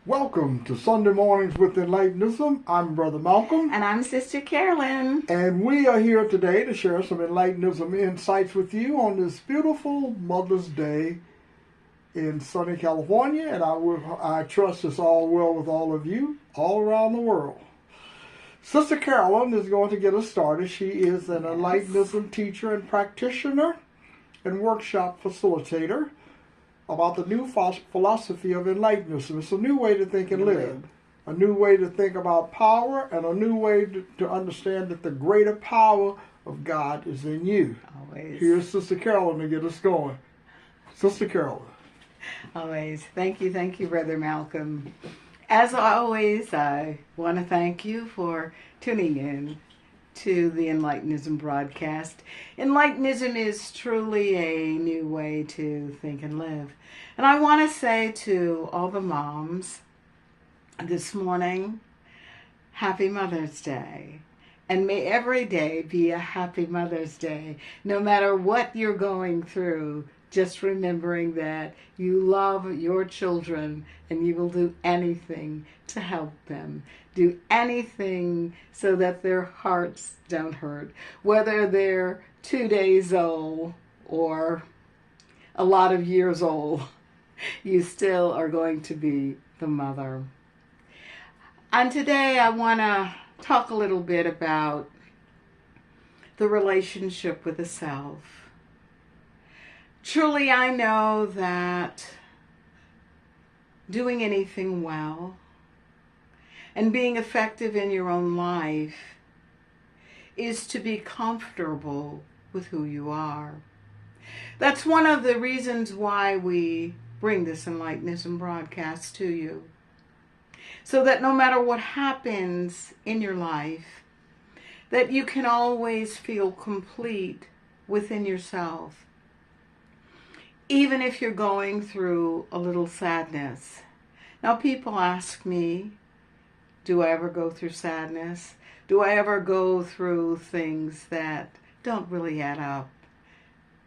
Welcome to Sunday Mornings with Enlightenism. I'm Brother Malcolm. And I'm Sister Carolyn. And we are here today to share some Enlightenism insights with you on this beautiful Mother's Day in sunny California. And I trust it's all well with all of you all around the world. Sister Carolyn is going to get us started. She is an Enlightenism teacher and practitioner and workshop facilitator about the new philosophy of Enlightenism. It's a new way to think and live, a new way to think about power, and a new way to understand that the greater power of God is in you. Always. Here's Sister Carolyn to get us going. Sister Carolyn. Always. Thank you, Brother Malcolm. As always, I want to thank you for tuning in to the Enlightenism broadcast. Enlightenism is truly a new way to think and live. And I want to say to all the moms this morning, Happy Mother's Day. And may every day be a happy Mother's Day. No matter what you're going through, just remembering that you love your children and you will do anything to help them. Do anything so that their hearts don't hurt. Whether they're 2 days old or a lot of years old, you still are going to be the mother. And today I want to talk a little bit about the relationship with the self. Truly, I know that doing anything well and being effective in your own life is to be comfortable with who you are. That's one of the reasons why we bring this Enlightenism broadcast to you. So that no matter what happens in your life, that you can always feel complete within yourself. Even if you're going through a little sadness. Now people ask me, do I ever go through sadness? Do I ever go through things that don't really add up?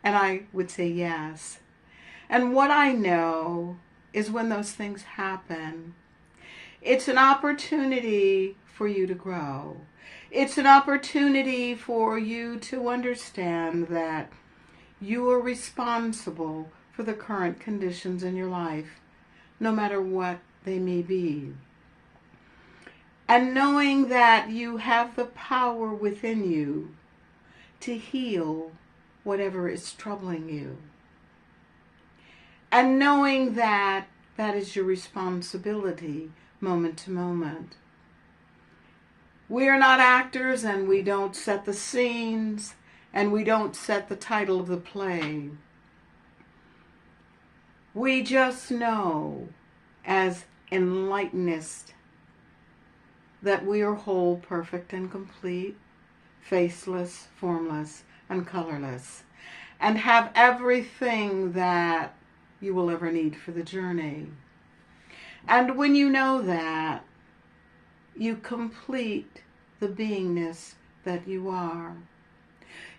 And I would say yes. And what I know is when those things happen, it's an opportunity for you to grow. It's an opportunity for you to understand that you are responsible for the current conditions in your life, no matter what they may be. And knowing that you have the power within you to heal whatever is troubling you. And knowing that that is your responsibility moment to moment. We are not actors, and we don't set the scenes, and we don't set the title of the play. We just know as enlightenists that we are whole, perfect, and complete, faceless, formless, and colorless, and have everything that you will ever need for the journey. And when you know that, you complete the beingness that you are.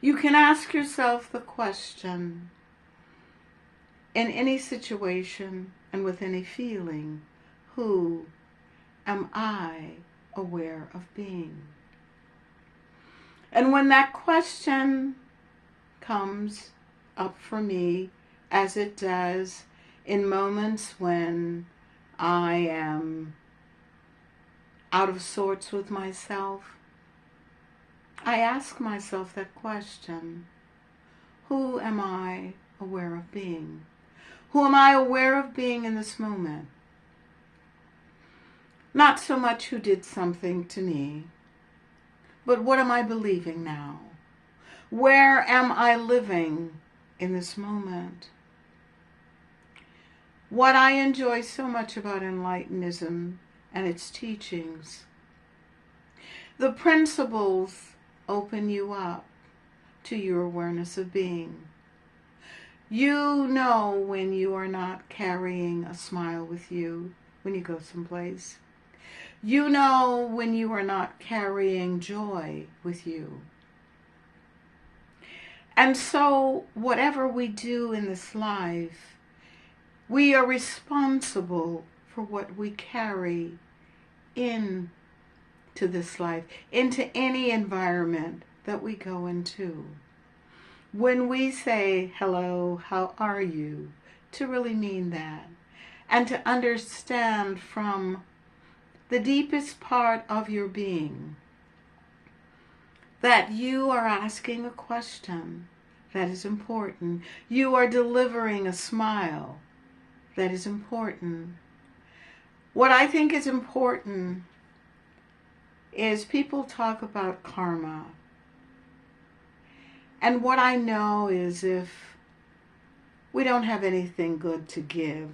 You can ask yourself the question, in any situation and with any feeling, who am I aware of being? And when that question comes up for me, as it does in moments when I am out of sorts with myself, I ask myself that question, who am I aware of being? Who am I aware of being in this moment? Not so much who did something to me, but what am I believing now? Where am I living in this moment? What I enjoy so much about Enlightenism and its teachings, the principles open you up to your awareness of being. You know when you are not carrying a smile with you when you go someplace. You know when you are not carrying joy with you. And so whatever we do in this life, we are responsible for what we carry into this life, into any environment that we go into. When we say, hello, how are you? To really mean that. And to understand from the deepest part of your being that you are asking a question that is important. You are delivering a smile that is important. What I think is important is people talk about karma. And what I know is if we don't have anything good to give,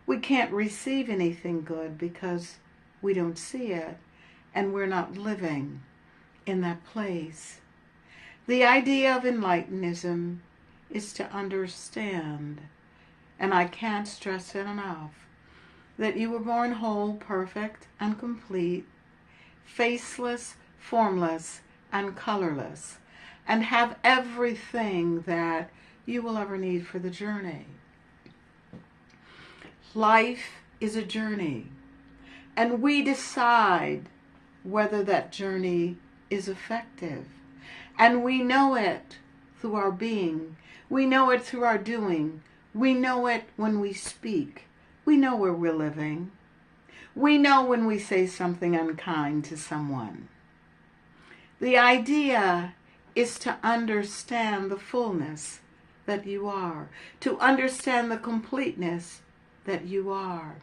we can't receive anything good because we don't see it and we're not living in that place. The idea of Enlightenism is to understand, and I can't stress it enough, that you were born whole, perfect, and complete, faceless, formless, and colorless, and have everything that you will ever need for the journey. Life is a journey, and we decide whether that journey is effective. And we know it through our being. We know it through our doing. We know it when we speak. We know where we're living. We know when we say something unkind to someone. The idea is to understand the fullness that you are, to understand the completeness that you are.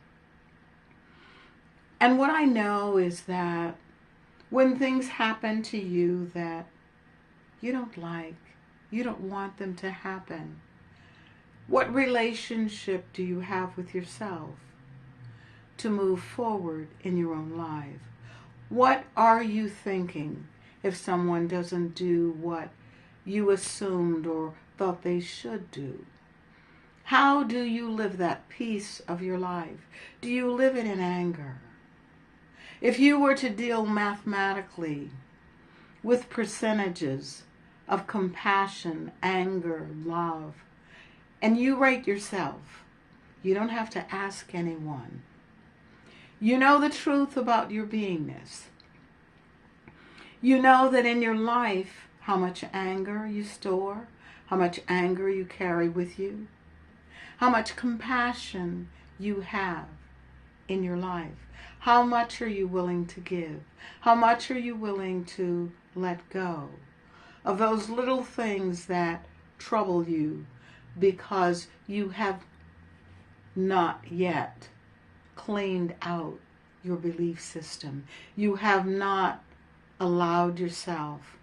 And what I know is that when things happen to you that you don't like, you don't want them to happen, what relationship do you have with yourself to move forward in your own life? What are you thinking if someone doesn't do what you assumed or thought they should do? How do you live that piece of your life? Do you live it in anger? If you were to deal mathematically with percentages of compassion, anger, love, and you rate yourself, you don't have to ask anyone. You know the truth about your beingness. You know that in your life, how much anger you store, how much anger you carry with you, how much compassion you have in your life. How much are you willing to give? How much are you willing to let go of those little things that trouble you because you have not yet cleaned out your belief system? You have not allowed yourself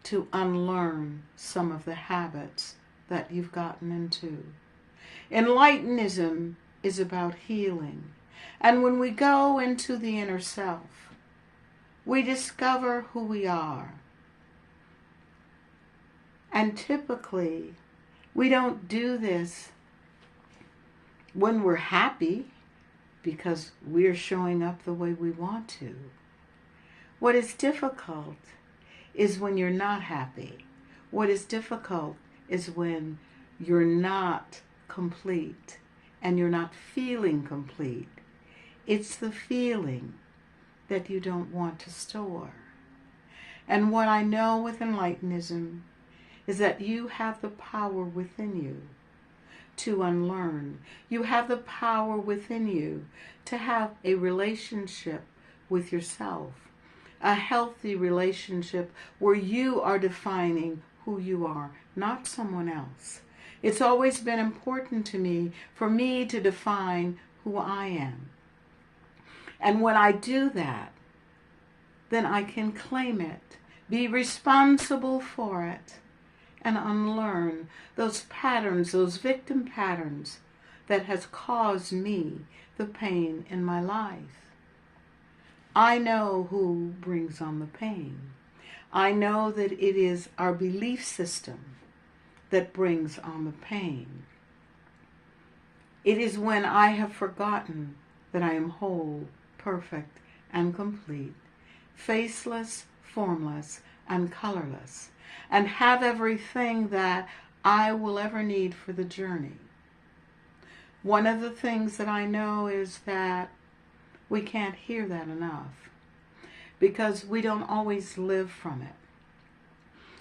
to unlearn some of the habits that you've gotten into. Enlightenism is about healing. And when we go into the inner self, we discover who we are. And typically, we don't do this when we're happy because we're showing up the way we want to. What is difficult is when you're not happy. What is difficult is when you're not complete and you're not feeling complete. It's the feeling that you don't want to store. And what I know with Enlightenism is that you have the power within you to unlearn. You have the power within you to have a relationship with yourself, a healthy relationship where you are defining who you are, not someone else. It's always been important to me for me to define who I am. And when I do that, then I can claim it, be responsible for it, and unlearn those patterns, those victim patterns that has caused me the pain in my life. I know who brings on the pain. I know that it is our belief system that brings on the pain. It is when I have forgotten that I am whole, perfect, and complete, faceless, formless, and colorless, and have everything that I will ever need for the journey. One of the things that I know is that we can't hear that enough because we don't always live from it.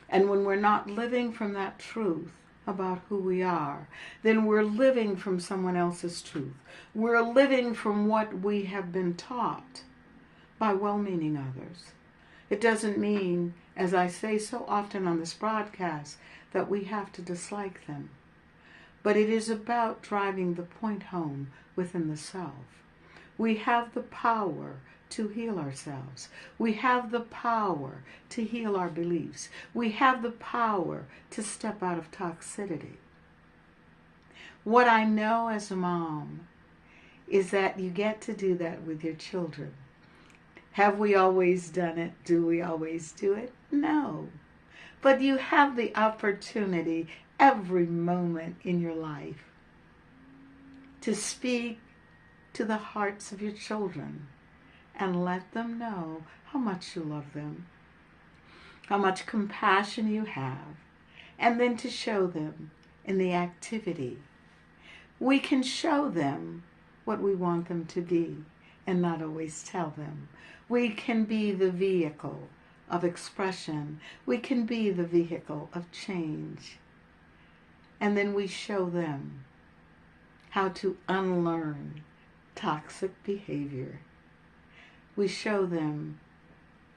And when we're not living from that truth about who we are, then we're living from someone else's truth. We're living from what we have been taught by well-meaning others. It doesn't mean, as I say so often on this broadcast, that we have to dislike them. But it is about driving the point home within the self. We have the power to heal ourselves. We have the power to heal our beliefs. We have the power to step out of toxicity. What I know as a mom is that you get to do that with your children. Have we always done it? Do we always do it? No. But you have the opportunity every moment in your life to speak to the hearts of your children and let them know how much you love them, how much compassion you have, and then to show them in the activity. We can show them what we want them to be and not always tell them. We can be the vehicle of expression. We can be the vehicle of change. And then we show them how to unlearn toxic behavior. We show them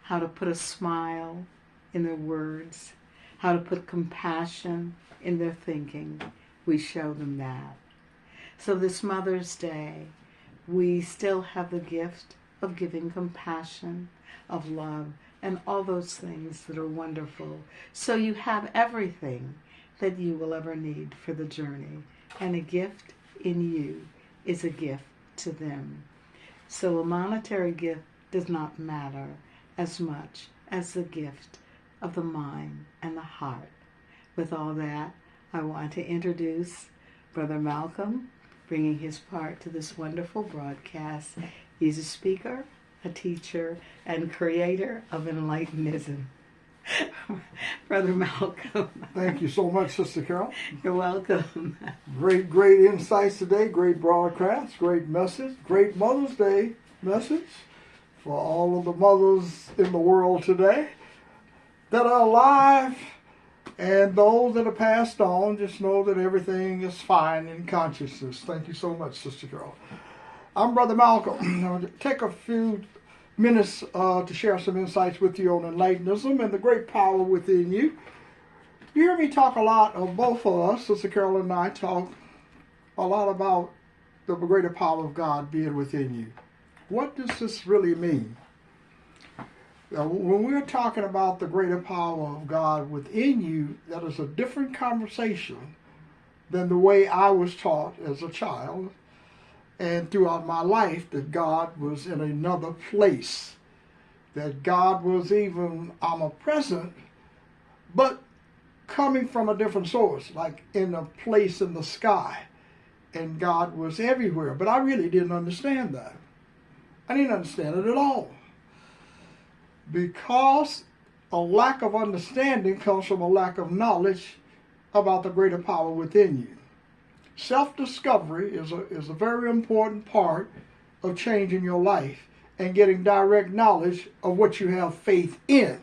how to put a smile in their words, how to put compassion in their thinking. We show them that. So this Mother's Day, we still have the gift of giving compassion, of love, and all those things that are wonderful. So you have everything that you will ever need for the journey. And a gift in you is a gift to them. So a monetary gift does not matter as much as the gift of the mind and the heart. With all that, I want to introduce Brother Malcolm, bringing his part to this wonderful broadcast. He's a speaker, a teacher, and creator of Enlightenism. Brother Malcolm. Thank you so much, Sister Carol. You're welcome. Great insights today, great broadcast, great message, great Mother's Day message for all of the mothers in the world today that are alive, and those that are passed on. Just know that everything is fine in consciousness. Thank you so much, Sister Carol. I'm Brother Malcolm. I'm going to take a few minutes to share some insights with you on Enlightenism and the great power within you. You hear me talk a lot, or both of us, Sister Carolyn and I, talk a lot about the greater power of God being within you. What does this really mean? Now, when we're talking about the greater power of God within you, that is a different conversation than the way I was taught as a child and throughout my life, that God was in another place, that God was even omnipresent, but coming from a different source, like in a place in the sky, and God was everywhere. But I really didn't understand that. I didn't understand it at all, because a lack of understanding comes from a lack of knowledge about the greater power within you. Self-discovery is a very important part of changing your life and getting direct knowledge of what you have faith in.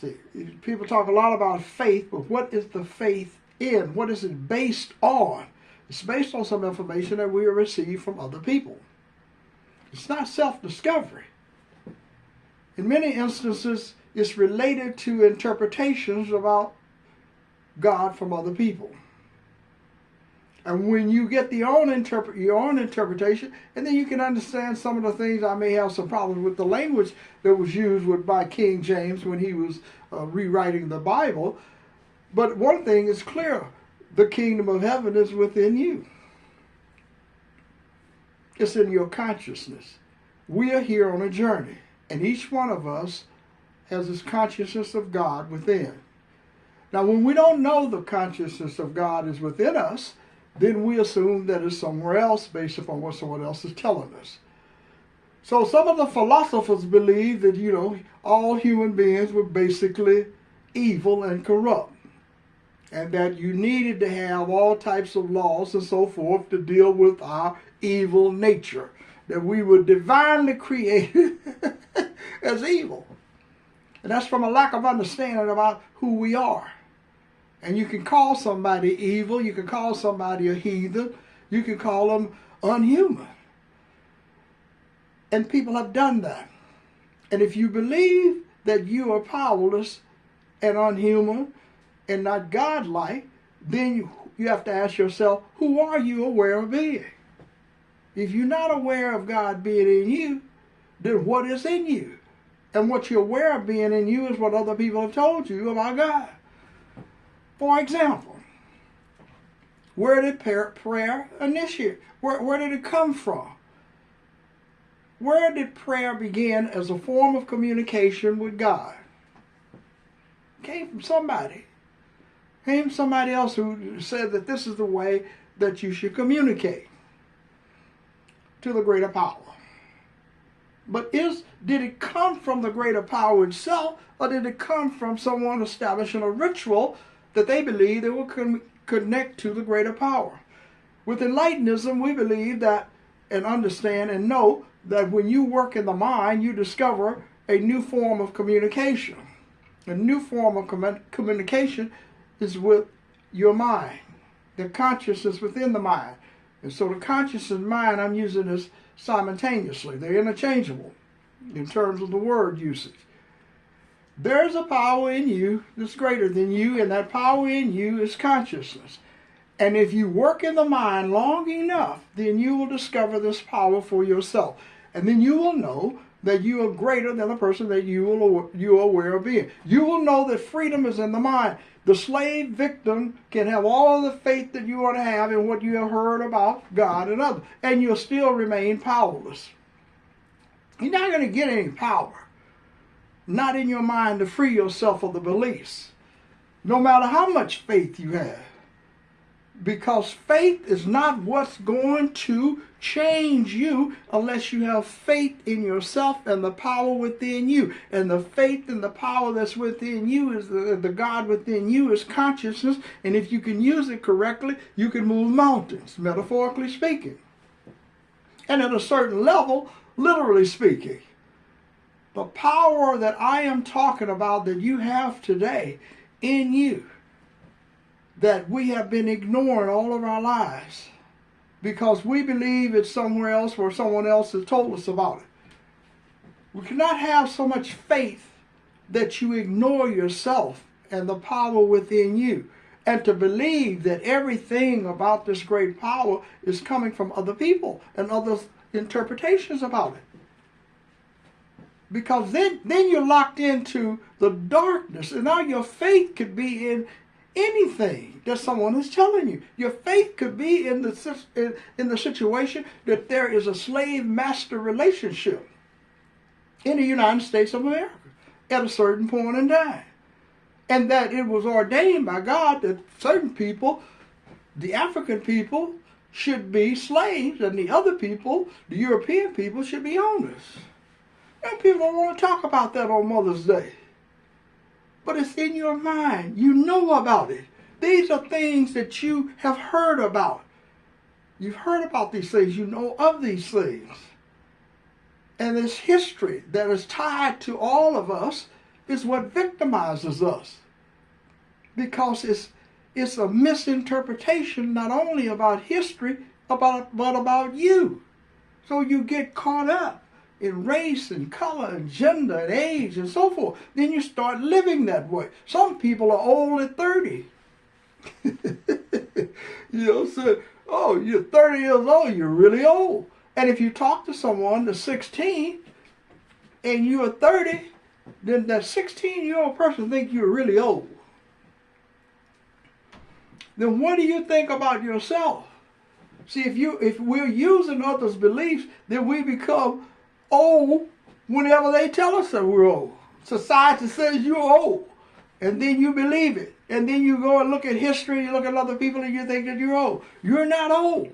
See, people talk a lot about faith, but what is the faith in? What is it based on? It's based on some information that we receive from other people. It's not self-discovery. In many instances, it's related to interpretations about God from other people. And when you get your own interpretation, and then you can understand some of the things. I may have some problems with the language that was used by King James when he was rewriting the Bible. But one thing is clear: the kingdom of heaven is within you. It's in your consciousness. We are here on a journey, and each one of us has this consciousness of God within. Now, when we don't know the consciousness of God is within us, then we assume that it's somewhere else based upon what someone else is telling us. So some of the philosophers believe that, all human beings were basically evil and corrupt. and that you needed to have all types of laws and so forth to deal with our evil nature, that we were divinely created as evil. And that's from a lack of understanding about who we are. And you can call somebody evil, you can call somebody a heathen, you can call them unhuman. And people have done that. And if you believe that you are powerless and unhuman and not godlike, then you have to ask yourself, who are you aware of being? If you're not aware of God being in you, then what is in you? And what you're aware of being in you is what other people have told you about God. For example, where did prayer initiate? Where did it come from? Where did prayer begin as a form of communication with God? It came from somebody. It came from somebody else who said that this is the way that you should communicate to the greater power. But did it come from the greater power itself, or did it come from someone establishing a ritual that they believe they will connect to the greater power? With Enlightenism, we believe that and understand and know that when you work in the mind, you discover a new form of communication. A new form of communication is with your mind, the consciousness within the mind. And so the conscious and mind, I'm using this simultaneously. They're interchangeable in terms of the word usage. There's a power in you that's greater than you, and that power in you is consciousness. And if you work in the mind long enough, then you will discover this power for yourself. And then you will know that you are greater than the person that you are aware of being. You will know that freedom is in the mind. The slave victim can have all the faith that you want to have in what you have heard about God and others, and you'll still remain powerless. You're not going to get any power, not in your mind, to free yourself of the beliefs, no matter how much faith you have. Because faith is not what's going to change you unless you have faith in yourself and the power within you. And the faith and the power that's within you is the God within you is consciousness. And if you can use it correctly, you can move mountains, metaphorically speaking. And at a certain level, literally speaking. The power that I am talking about that you have today in you, that we have been ignoring all of our lives because we believe it's somewhere else where someone else has told us about it. We cannot have so much faith that you ignore yourself and the power within you, and to believe that everything about this great power is coming from other people and other interpretations about it. Because then you're locked into the darkness, and now your faith could be in anything that someone is telling you. Your faith could be in the situation that there is a slave-master relationship in the United States of America at a certain point in time. And that it was ordained by God that certain people, the African people, should be slaves, and the other people, the European people, should be owners. And people don't want to talk about that on Mother's Day. But it's in your mind. You know about it. These are things that you have heard about. You've heard about these things. You know of these things. And this history that is tied to all of us is what victimizes us. Because it's a misinterpretation not only about history, but about you. So you get caught up in race and color and gender and age and so forth. Then you start living that way. Some people are old at 30. So, oh, you're 30 years old, you're really old. And if you talk to someone that's 16 and you are 30, then that 16-year-old person thinks you're really old. Then what do you think about yourself? See, if we're using others' beliefs, then we become old whenever they tell us that we're old. Society says you're old, and then you believe it. And then you go and look at history, you look at other people, and you think that you're old. You're not old.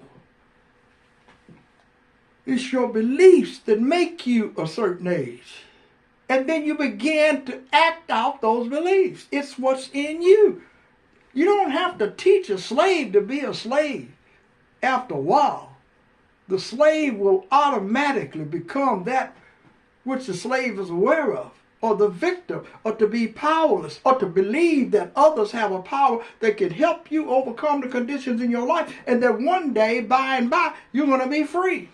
It's your beliefs that make you a certain age. And then you begin to act out those beliefs. It's what's in you. You don't have to teach a slave to be a slave. After a while, the slave will automatically become that which the slave is aware of, or the victim, or to be powerless, or to believe that others have a power that can help you overcome the conditions in your life, and that one day, by and by, you're going to be free.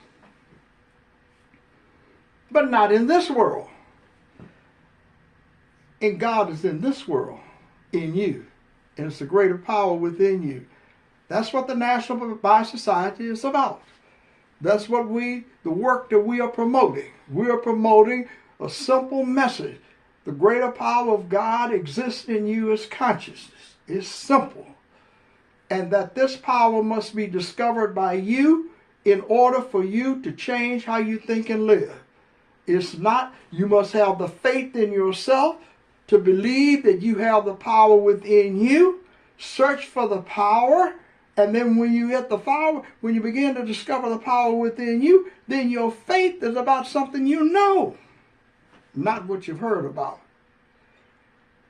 But not in this world. And God is in this world, in you. And it's the greater power within you. That's what the National Bible Society is about. That's what the work that we are promoting. We are promoting a simple message. The greater power of God exists in you as consciousness. It's simple. And that this power must be discovered by you in order for you to change how you think and live. It's not, you must have the faith in yourself to believe that you have the power within you. Search for the power. And then when you get the power, when you begin to discover the power within you, then your faith is about something you know, not what you've heard about.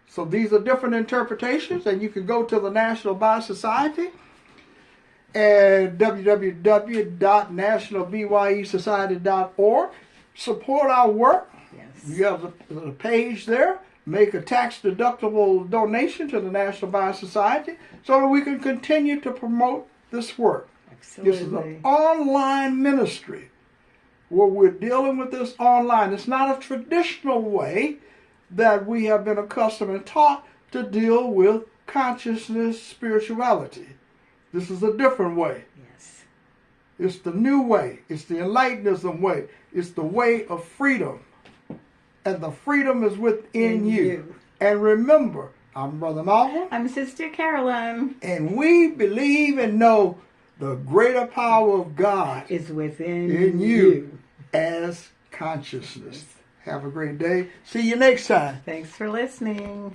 So these are different interpretations, and you can go to the National Bible Society at www.nationalbyesociety.org. Support our work. Yes. You have a page there. Make a tax-deductible donation to the National Bible Society so that we can continue to promote this work. Absolutely. This is an online ministry where we're dealing with this online. It's not a traditional way that we have been accustomed and taught to deal with consciousness, spirituality. This is a different way. Yes. It's the new way. It's the Enlightenism way. It's the way of freedom. And the freedom is within you. And remember, I'm Brother Malcolm. I'm Sister Carolyn. And we believe and know the greater power of God is within in you as consciousness. Have a great day. See you next time. Thanks for listening.